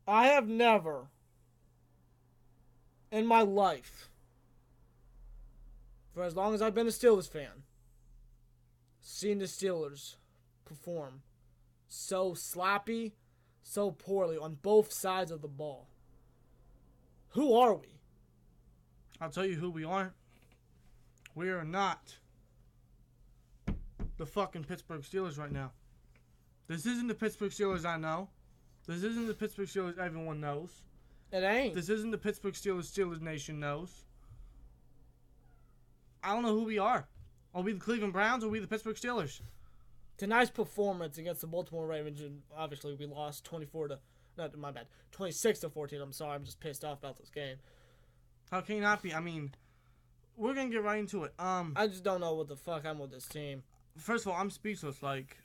I have never in my life, for as long as I've been a Steelers fan, seen the Steelers perform so sloppy, so poorly on both sides of the ball. Who are we? I'll tell you who we aren't. We are not the fucking Pittsburgh Steelers right now. This isn't the Pittsburgh Steelers I know. This isn't the Pittsburgh Steelers everyone knows. It ain't. This isn't the Pittsburgh Steelers Nation knows. I don't know who we are. Are we the Cleveland Browns or are we the Pittsburgh Steelers? Tonight's performance against the Baltimore Ravens, and obviously we lost 26 to 14. I'm sorry, I'm just pissed off about this game. How can you not be? I mean, we're gonna get right into it. I just don't know what the fuck I'm with this team. First of all, I'm speechless. Like,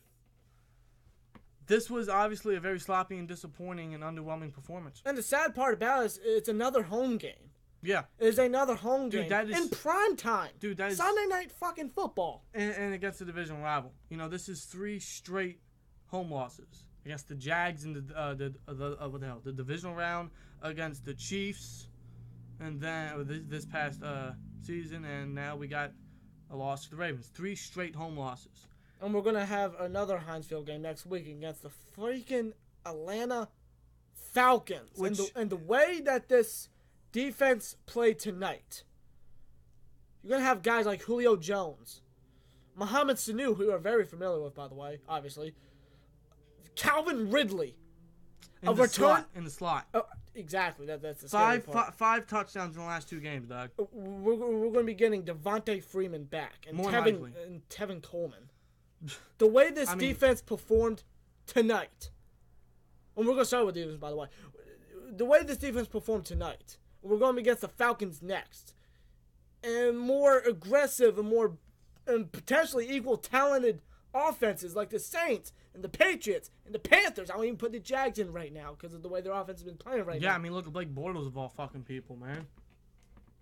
this was obviously a very sloppy and disappointing and underwhelming performance. And the sad part about it is it's another home game. Yeah. It's another home game that is, in prime time. Dude, that is Sunday night fucking football. And against the division rival. You know, this is 3 straight home losses against the Jags in the divisional round, against the Chiefs, and then this past season, and now we got a loss to the Ravens. 3 straight home losses. And we're going to have another Heinz Field game next week against the freaking Atlanta Falcons. And the way that this defense played tonight, you're going to have guys like Julio Jones, Mohamed Sanu, who you're very familiar with, by the way, obviously, Calvin Ridley. In the slot. Oh, exactly. That's the scary part. 5 touchdowns in the last 2 games, dog. We're going to be getting Devontae Freeman back and Tevin Coleman. The way this defense performed tonight, and we're going to start with the defense, by the way. The way this defense performed tonight, we're going to be against the Falcons next. And more aggressive and potentially equal talented offenses like the Saints and the Patriots and the Panthers. I don't even put the Jags in right now because of the way their offense has been playing now. Yeah, I mean, look at Blake Bortles of all fucking people, man.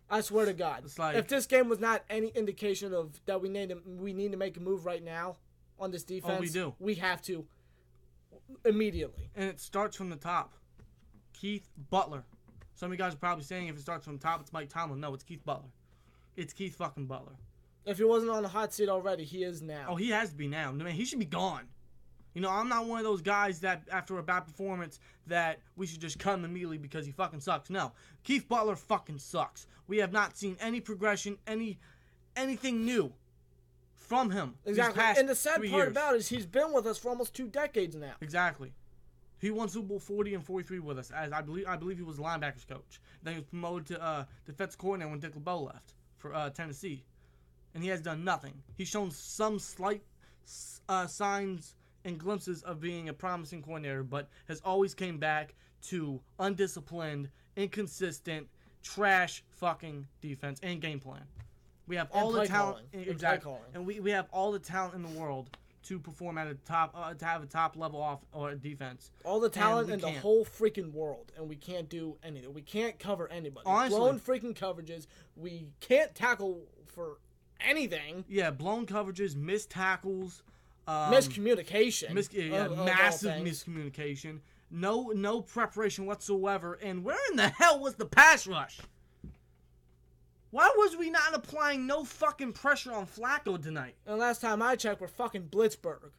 I swear to God. It's like, if this game was not any indication of that we need to make a move right now on this defense, we do. We have to immediately. And it starts from the top. Keith Butler. Some of you guys are probably saying if it starts from the top, it's Mike Tomlin. No, it's Keith Butler. It's Keith fucking Butler. If he wasn't on the hot seat already, he is now. Oh, he has to be now. Man, he should be gone. You know, I'm not one of those guys that after a bad performance that we should just cut him immediately because he fucking sucks. No. Keith Butler fucking sucks. We have not seen any progression, anything new from him. Exactly. And the sad part about it is he's been with us for almost 2 decades now. Exactly. He won Super Bowl 40 and 43 with us, as I believe he was the linebackers coach. Then he was promoted to defensive coordinator when Dick LeBeau left for Tennessee. And he has done nothing. He's shown some slight signs and glimpses of being a promising coordinator, but has always came back to undisciplined, inconsistent, trash fucking defense and game plan. We have all the talent, exactly, and we have all the talent in the world to perform at a top, to have a top level off or defense. All the talent in the whole freaking world, and we can't do anything. We can't cover anybody. Honestly, blown freaking coverages. We can't tackle for anything. Yeah, blown coverages, missed tackles, miscommunication, massive miscommunication. No preparation whatsoever. And where in the hell was the pass rush? Why was we not applying no fucking pressure on Flacco tonight? And last time I checked, we're fucking Blitzburg.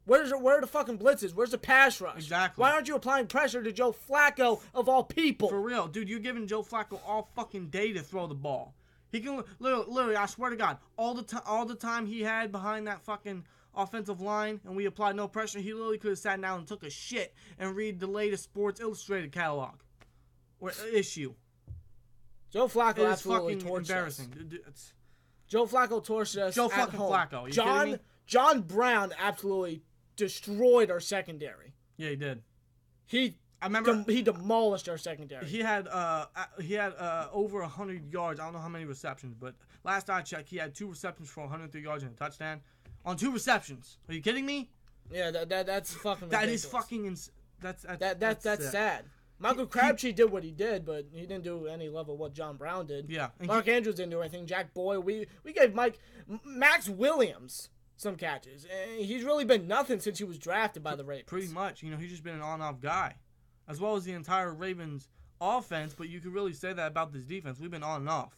Where are the fucking blitzes? Where's the pass rush? Exactly. Why aren't you applying pressure to Joe Flacco of all people? For real, dude, you're giving Joe Flacco all fucking day to throw the ball. He can literally, I swear to God, all the time he had behind that fucking offensive line, and we applied no pressure, he literally could have sat down and took a shit and read the latest Sports Illustrated catalog or issue. Joe Flacco absolutely torched embarrassing. us. Joe Flacco torched us. Joe fucking Flacco. Are you kidding me? John Brown absolutely destroyed our secondary. Yeah, he did. I remember he demolished our secondary. He had over 100 yards. I don't know how many receptions, but last I checked, he had 2 receptions for 103 yards and a touchdown on 2 receptions. Are you kidding me? Yeah, that's fucking. That ridiculous. is fucking. That's sad. Michael Crabtree did what he did, but he didn't do any level what John Brown did. Yeah, Mark Andrews didn't do anything. Jack Boyd, we gave Max Williams some catches. And he's really been nothing since he was drafted by the Ravens. Pretty much, he's just been an on-off guy. as well as the entire Ravens offense, but you could really say that about this defense. We've been on and off.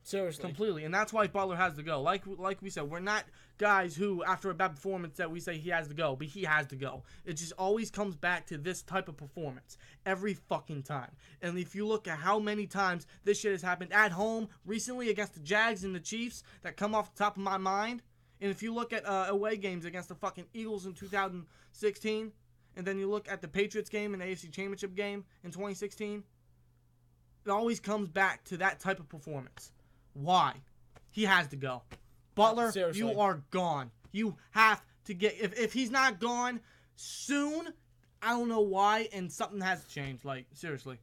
Seriously. Completely. And that's why Butler has to go. Like we said, we're not guys who, after a bad performance, that we say he has to go, but he has to go. It just always comes back to this type of performance every fucking time. And if you look at how many times this shit has happened at home recently against the Jags and the Chiefs that come off the top of my mind, and if you look at away games against the fucking Eagles in 2016, and then you look at the Patriots game and the AFC Championship game in 2016, it always comes back to that type of performance. Why? He has to go. Butler, seriously. You are gone. You have to get... If he's not gone soon, I don't know why, and something has to change. Like, seriously.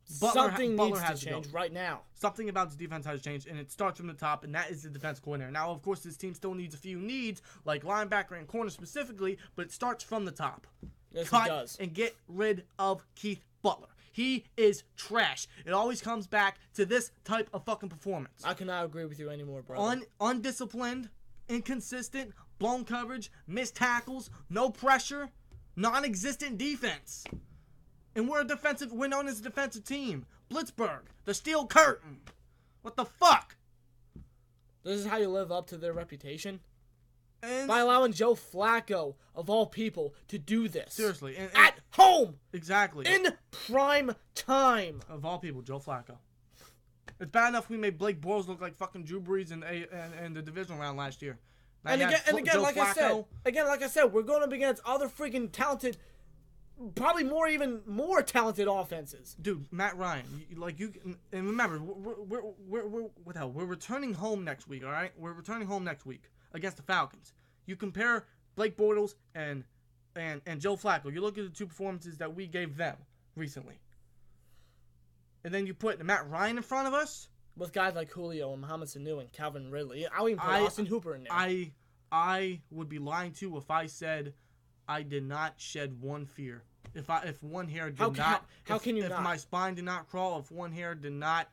Something needs to change right now. Something about the defense has changed, and it starts from the top, and that is the defense coordinator. Now, of course, this team still needs a few needs, like linebacker and corner specifically, but it starts from the top. Yes, Cut it does. And get rid of Keith Butler. He is trash. It always comes back to this type of fucking performance. I cannot agree with you anymore, brother. Undisciplined, inconsistent, blown coverage, missed tackles, no pressure, non-existent defense. And we're known as a defensive team. Blitzburg, the Steel Curtain. What the fuck? This is how you live up to their reputation? And by allowing Joe Flacco, of all people, to do this. Seriously. At home! Exactly. In prime time! Of all people, Joe Flacco. It's bad enough we made Blake Bortles look like fucking Drew Brees in the divisional round last year. And again, like I said, we're going up against other freaking talented, probably even more talented offenses. Dude, Matt Ryan, and remember, we're returning home next week, all right? We're returning home next week against the Falcons. You compare Blake Bortles and Joe Flacco. You look at the two performances that we gave them recently. And then you put Matt Ryan in front of us. With guys like Julio and Mohamed Sanu and Calvin Ridley. I'll even put Austin Hooper in there. I would be lying to you if I said I did not shed one fear. If one hair did not... How can you not? If my spine did not crawl, if one hair did not,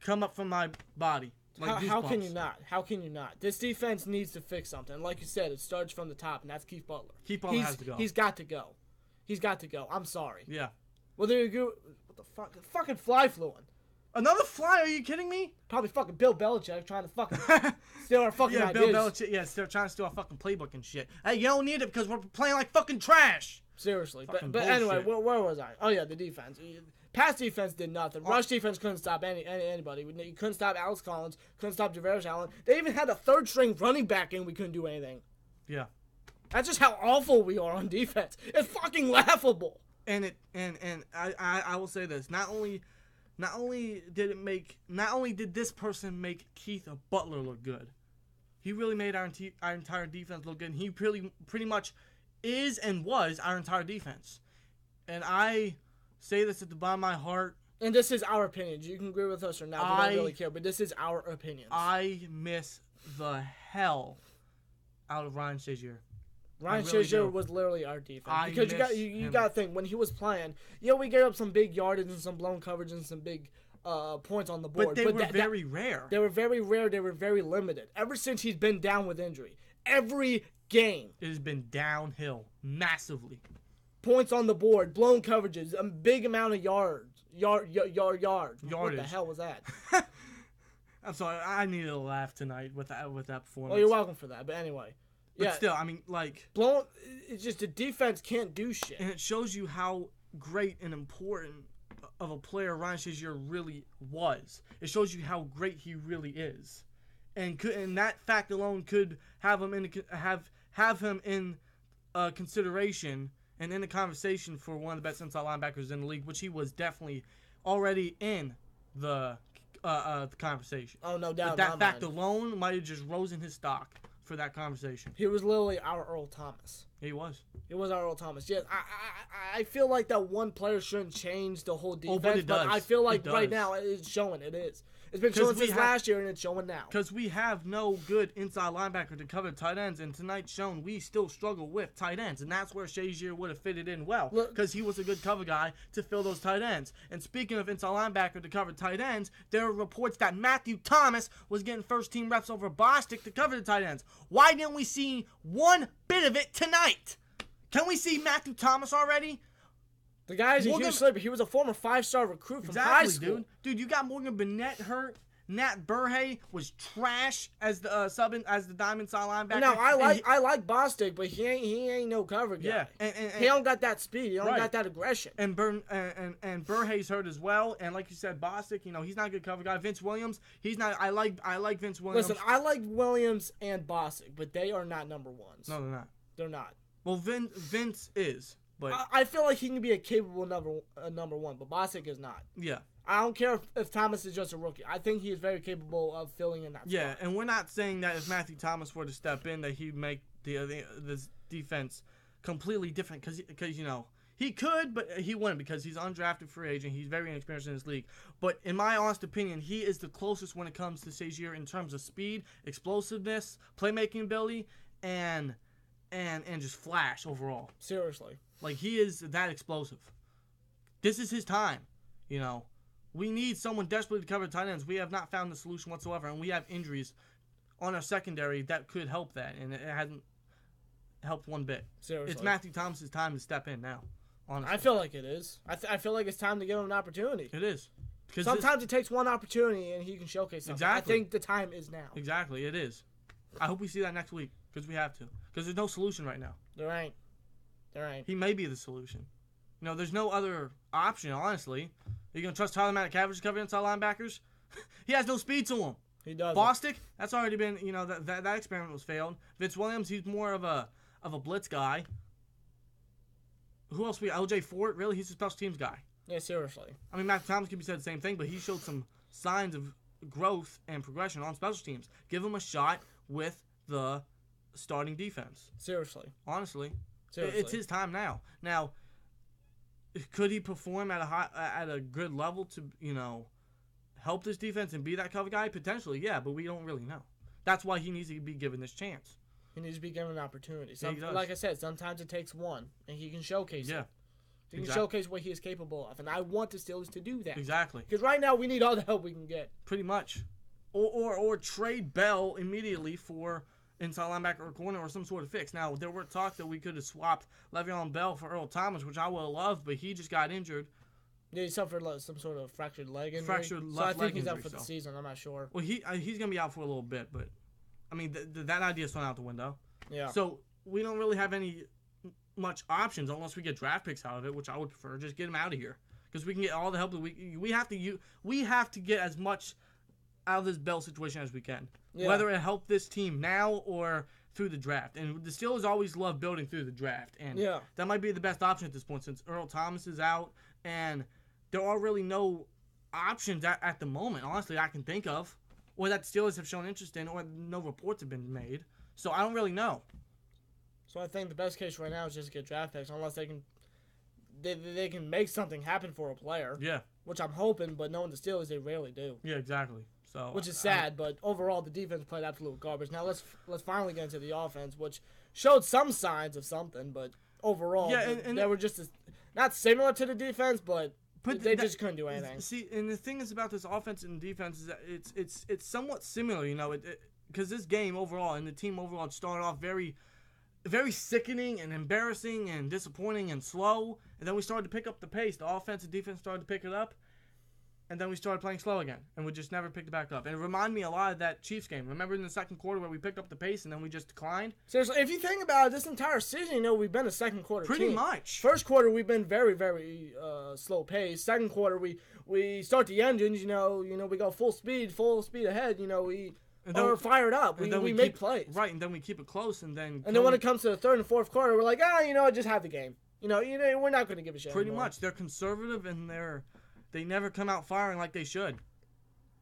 come up from my body. Like how can you not? How can you not? This defense needs to fix something. Like you said, it starts from the top, and that's Keith Butler. Keith Butler has to go. He's got to go. He's got to go. I'm sorry. Yeah. Well, there you go. What the fuck? The fucking fly flew in. Another fly? Are you kidding me? Probably fucking Bill Belichick trying to fucking steal our fucking ideas. Bill Belichick. Yeah, they're trying to steal our fucking playbook and shit. Hey, you don't need it because we're playing like fucking trash. Seriously. But anyway, where was I? Oh, yeah, the defense. Pass defense did nothing. Rush defense couldn't stop anybody. You couldn't stop Alex Collins. Couldn't stop Javarius Allen. They even had a third-string running back in. We couldn't do anything. Yeah. That's just how awful we are on defense. It's fucking laughable. And I will say this. Not only did this person make Keith Butler look good, he really made our entire defense look good. And he pretty much is and was our entire defense. And I say this at the bottom of my heart. And this is our opinions. You can agree with us or not. We don't really care. But this is our opinions. I miss the hell out of Ryan Shazier. Ryan Shazier was literally our defense. Because you got to think, when he was playing, we gave up some big yardage and some blown coverage and some big points on the board. But they were very rare. They were very rare. They were very limited. Ever since he's been down with injury. Every game. It has been downhill massively. Points on the board, blown coverages, a big amount of yards. Yardage. What the hell was that? I'm sorry. I needed a laugh tonight with that performance. Well, you're welcome for that. But anyway. But still, I mean, it's just the defense can't do shit. And it shows you how great and important of a player Ryan Shazier really was. It shows you how great he really is. And that fact alone could have him in consideration and in the conversation for one of the best inside linebackers in the league, which he was definitely already in the conversation. Oh, no doubt. But that fact alone might have just risen his stock for that conversation. He was literally our Earl Thomas. He was. He was our Earl Thomas. Yes, I feel like that one player shouldn't change the whole defense, but I feel like right now it's showing. It is. It's been showing since last year, and it's showing now. Because we have no good inside linebacker to cover tight ends, and tonight's shown we still struggle with tight ends, and that's where Shazier would have fitted in well, because he was a good cover guy to fill those tight ends. And speaking of inside linebacker to cover tight ends, there are reports that Matthew Thomas was getting first-team reps over Bostic to cover the tight ends. Why didn't we see one bit of it tonight? Can we see Matthew Thomas already? The guy's a huge sleeper. He was a former 5-star recruit from high school. Dude, you got Morgan Burnett hurt. Nat Burhay was trash as the as the diamond side linebacker. No, I like Bostic, but he ain't no cover guy. Yeah, and he don't got that speed. He don't got that aggression. And Burhay's hurt as well. And like you said, Bostic, he's not a good cover guy. Vince Williams, he's not. I like Vince Williams. Listen, I like Williams and Bostic, but they are not number ones. No, they're not. They're not. Well, Vince is, but I feel like he can be a capable number one, but Bostic is not. Yeah. I don't care if Thomas is just a rookie. I think he is very capable of filling in that spot. Yeah, and we're not saying that if Matthew Thomas were to step in that he'd make this defense completely different because he could, but he wouldn't because he's an undrafted free agent. He's very inexperienced in this league. But in my honest opinion, he is the closest when it comes to Shazier in terms of speed, explosiveness, playmaking ability, and just flash overall. Seriously. Like, he is that explosive. This is his time, We need someone desperately to cover tight ends. We have not found the solution whatsoever, and we have injuries on our secondary that could help that, and it hasn't helped one bit. Seriously. It's Matthew Thomas' time to step in now, honestly. I feel like it is. I feel like it's time to give him an opportunity. It is. Sometimes it takes one opportunity, and he can showcase something. Exactly. I think the time is now. Exactly, it is. I hope we see that next week, because we have to. Because there's no solution right now. There ain't. He may be the solution. There's no other option, honestly. Are you going to trust Tyler McCavish to cover inside linebackers? He has no speed to him. He does. Bostic, that's already been, that experiment was failed. Vince Williams, he's more of a blitz guy. Who else we LJ Fort, really? He's a special teams guy. Yeah, seriously. I mean, Matt Thomas could be said the same thing, but he showed some signs of growth and progression on special teams. Give him a shot with the starting defense. Seriously. Honestly. Seriously. It's his time now. Now, could he perform at a good level to, help this defense and be that cover guy? Potentially, yeah, but we don't really know. That's why he needs to be given this chance. He needs to be given an opportunity. Yeah, like I said, sometimes it takes one, and he can showcase it. He can showcase what he is capable of, and I want the Steelers to do that. Exactly. Because right now, we need all the help we can get. Pretty much. Or trade Bell immediately for inside linebacker or corner or some sort of fix. Now, there were talks that we could have swapped Le'Veon Bell for Earl Thomas, which I would have loved, but he just got injured. Yeah, he suffered some sort of fractured leg injury. Fractured left leg I think injury, he's out for the season. I'm not sure. Well, he's going to be out for a little bit, but, I mean, that idea's thrown out the window. Yeah. So, we don't really have much options unless we get draft picks out of it, which I would prefer. Just get him out of here. Because we can get all the help that we have to get as much out of this Bell situation as we can. Yeah. Whether it help this team now or through the draft. And the Steelers always love building through the draft. And that might be the best option at this point since Earl Thomas is out and there are really no options at the moment, honestly, I can think of, or that the Steelers have shown interest in, or no reports have been made. So I don't really know. So I think the best case right now is just to get draft picks, unless they can make something happen for a player. Yeah. Which I'm hoping, but knowing the Steelers, they rarely do. Yeah, exactly. So which is sad, but overall the defense played absolute garbage. Now let's finally get into the offense, which showed some signs of something, but overall they were just not similar to the defense, but they just couldn't do anything. See, and the thing is about this offense and defense is that it's somewhat similar, because this game overall and the team overall started off very, very sickening and embarrassing and disappointing and slow, and then we started to pick up the pace. The offense and defense started to pick it up, and then we started playing slow again, and we just never picked it back up. And it reminded me a lot of that Chiefs game. Remember in the second quarter where we picked up the pace and then we just declined? Seriously, if you think about it, this entire season, we've been a second quarter team. Pretty much. First quarter, we've been very, very slow pace. Second quarter, we start the engines, we go full speed ahead, we're fired up. We make plays. Right, and then we keep it close, and then when it comes to the third and fourth quarter, we're like, just have the game. We're not going to give a shit Pretty anymore. much. They're conservative, and they never come out firing like they should.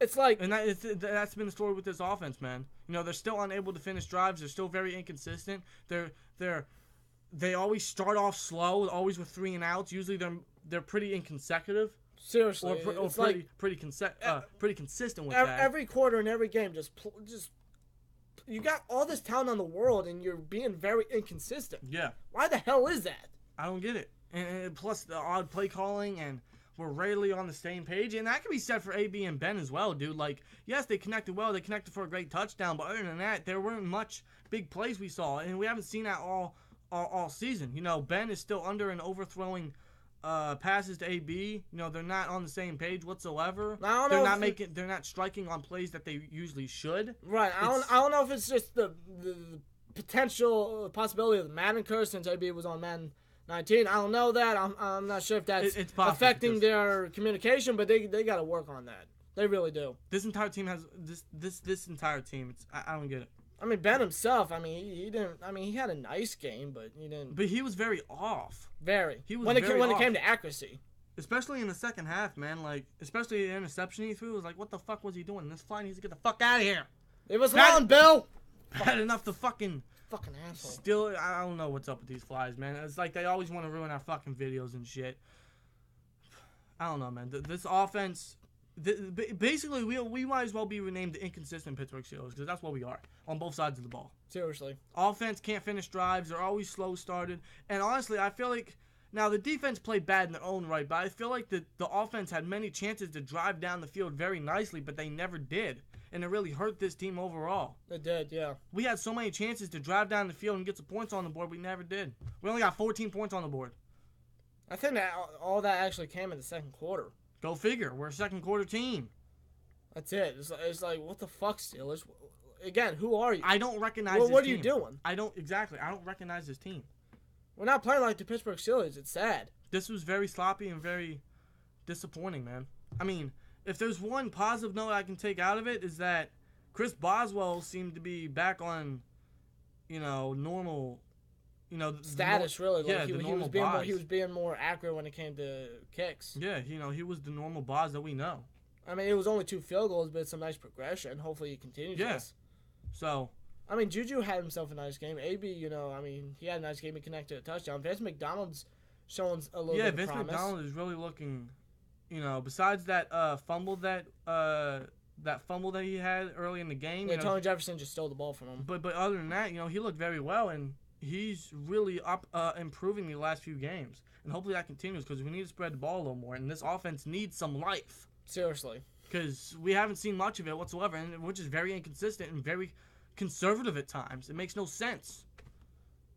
It's like... And that's been the story with this offense, man. They're still unable to finish drives. They're still very inconsistent. They always start off slow, always with 3 and outs. Usually they're pretty inconsecutive. Seriously. Or pretty consistent with that. Every quarter in every game, just you got all this talent in the world, and you're being very inconsistent. Yeah. Why the hell is that? I don't get it. And plus the odd play calling, and we're rarely on the same page. And that can be said for AB and Ben as well, dude. Like, yes, they connected well. They connected for a great touchdown. But other than that, there weren't much big plays we saw. And we haven't seen that all season. Ben is still under an overthrowing passes to AB, they're not on the same page whatsoever. They're not striking on plays that they usually should. Right. I don't know if it's just the potential possibility of the Madden curse since AB was on Madden 19. I don't know that. I'm not sure if that's affecting their communication, but they got to work on that. They really do. This entire team has this entire team. I don't get it. I mean, Ben himself. I mean, he didn't. I mean, he had a nice game, but he didn't. But he was very off. Very. He was when it came to accuracy. Especially in the second half, man. Like, especially the interception he threw. It was like, what the fuck was he doing? This fly needs to get the fuck out of here. It was long, Bill. Had enough to fucking asshole. Still, I don't know what's up with these flies, man. It's like they always want to ruin our fucking videos and shit. I don't know, man. This offense. Basically, we might as well be renamed the inconsistent Pittsburgh Steelers because that's what we are on both sides of the ball. Seriously. Offense can't finish drives. They're always slow started. And honestly, I feel like now the defense played bad in their own right, but I feel like the offense had many chances to drive down the field very nicely, but they never did. And it really hurt this team overall. It did, yeah. We had so many chances to drive down the field and get some points on the board. We never did. We only got 14 points on the board. I think that all that actually came in the second quarter. Go figure. We're a second quarter team. That's it. It's like, what the fuck, Steelers? Again, who are you? I don't recognize this team. What are you doing? I don't recognize this team. We're not playing like the Pittsburgh Steelers. It's sad. This was very sloppy and very disappointing, man. I mean, if there's one positive note I can take out of it is that Chris Boswell seemed to be back on, normal, status, really. Like yeah, he was being more accurate when it came to kicks. Yeah, he was the normal Boz that we know. I mean, it was only 2 field goals, but it's some nice progression. Hopefully he continues this. So, I mean, Juju had himself a nice game. AB, he had a nice game. He connected a touchdown. Vince McDonald's showing a little bit of promise. Yeah, Vince McDonald is really looking, besides that fumble that he had early in the game. Yeah, Tony Jefferson just stole the ball from him. But other than that, he looked very well, and he's really improving the last few games. And hopefully that continues because we need to spread the ball a little more. And this offense needs some life. Seriously. Because we haven't seen much of it whatsoever, and which is very inconsistent and very conservative at times. It makes no sense.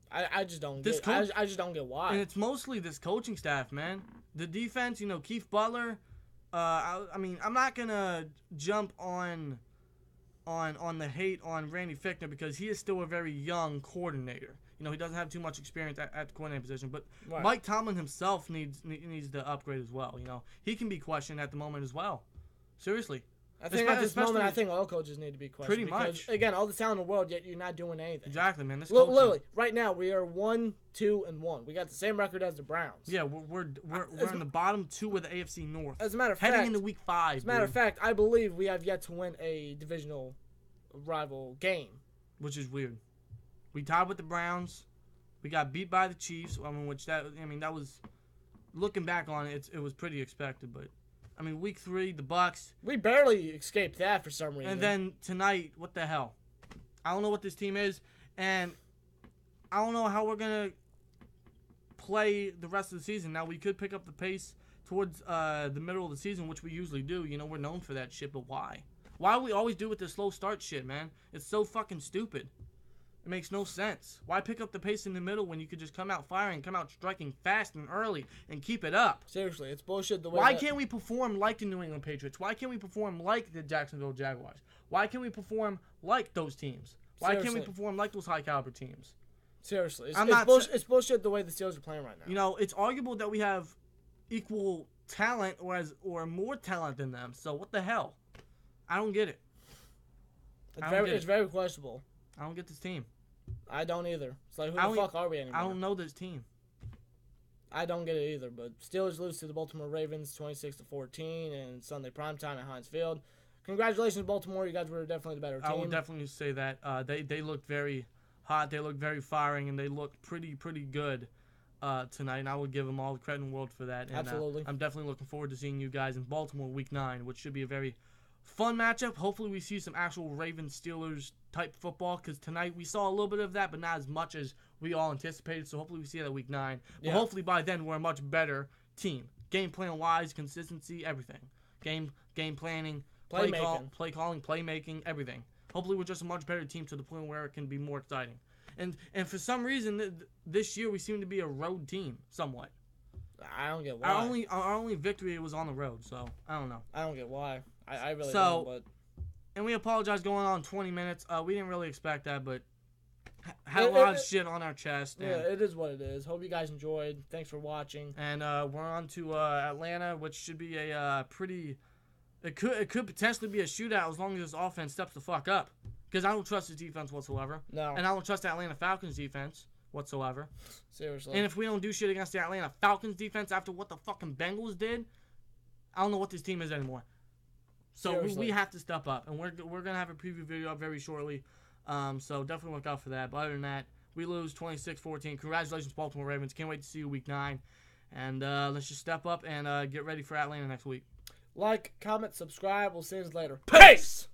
I just don't get I just don't get why. And it's mostly this coaching staff, man. The defense, Keith Butler. I mean, I'm not going to jump on the hate on Randy Fichtner because he is still a very young coordinator. He doesn't have too much experience at the coordinator position. But right. Mike Tomlin himself needs to upgrade as well. He can be questioned at the moment as well. Seriously. I think at this moment, all coaches need to be questioned. Pretty much. Again, all the talent in the world, yet you're not doing anything. Exactly, man. Literally, right now we are 1-2-1. We got the same record as the Browns. Yeah, we're in the bottom 2 of the AFC North. As a matter of fact, heading into Week 5. As a matter of fact, I believe we have yet to win a divisional rival game, which is weird. We tied with the Browns. We got beat by the Chiefs. That was looking back on it, it was pretty expected, but. Week 3, the Bucks. We barely escaped that for some reason. And then tonight, what the hell? I don't know what this team is, and I don't know how we're going to play the rest of the season. Now, we could pick up the pace towards the middle of the season, which we usually do. We're known for that shit, but why? Why do we always do with this slow start shit, man? It's so fucking stupid. It makes no sense. Why pick up the pace in the middle when you could just come out firing, come out striking fast and early, and keep it up? Seriously, it's bullshit the way Why can't we perform like the New England Patriots? Why can't we perform like the Jacksonville Jaguars? Why can't we perform like those teams? Why can't we perform like those high-caliber teams? Seriously, it's bullshit the way the Steelers are playing right now. It's arguable that we have equal talent or more talent than them, so what the hell? I don't get it. It's very questionable. I don't get this team. I don't either. It's like, who the fuck are we anymore? I don't know this team. I don't get it either, but Steelers lose to the Baltimore Ravens 26-14 and Sunday primetime at Heinz Field. Congratulations, Baltimore. You guys were definitely the better team. I would definitely say that. They looked very hot. They looked very firing, and they looked pretty good tonight, and I would give them all the credit in the world for that. And, absolutely. I'm definitely looking forward to seeing you guys in Baltimore Week 9, which should be a very fun matchup. Hopefully we see some actual Ravens-Steelers type football, because tonight we saw a little bit of that, but not as much as we all anticipated, so hopefully we see that Week 9. But hopefully by then we're a much better team. Game plan-wise, consistency, everything. Game planning, play calling, playmaking, everything. Hopefully we're just a much better team to the point where it can be more exciting. And for some reason, this year we seem to be a road team, somewhat. I don't get why. Our only victory was on the road, so I don't know. I don't get why. I really don't. But and we apologize going on 20 minutes. We didn't really expect that, but had a lot of shit on our chest. Yeah, it is what it is. Hope you guys enjoyed. Thanks for watching. And we're on to Atlanta, which should be a pretty. It could potentially be a shootout as long as this offense steps the fuck up. Because I don't trust his defense whatsoever. No. And I don't trust the Atlanta Falcons defense whatsoever. Seriously. And if we don't do shit against the Atlanta Falcons defense after what the fucking Bengals did, I don't know what this team is anymore. So we have to step up. And we're going to have a preview video up very shortly. So definitely look out for that. But other than that, we lose 26-14. Congratulations, Baltimore Ravens. Can't wait to see you week 9. And let's just step up and get ready for Atlanta next week. Like, comment, subscribe. We'll see you later. Peace!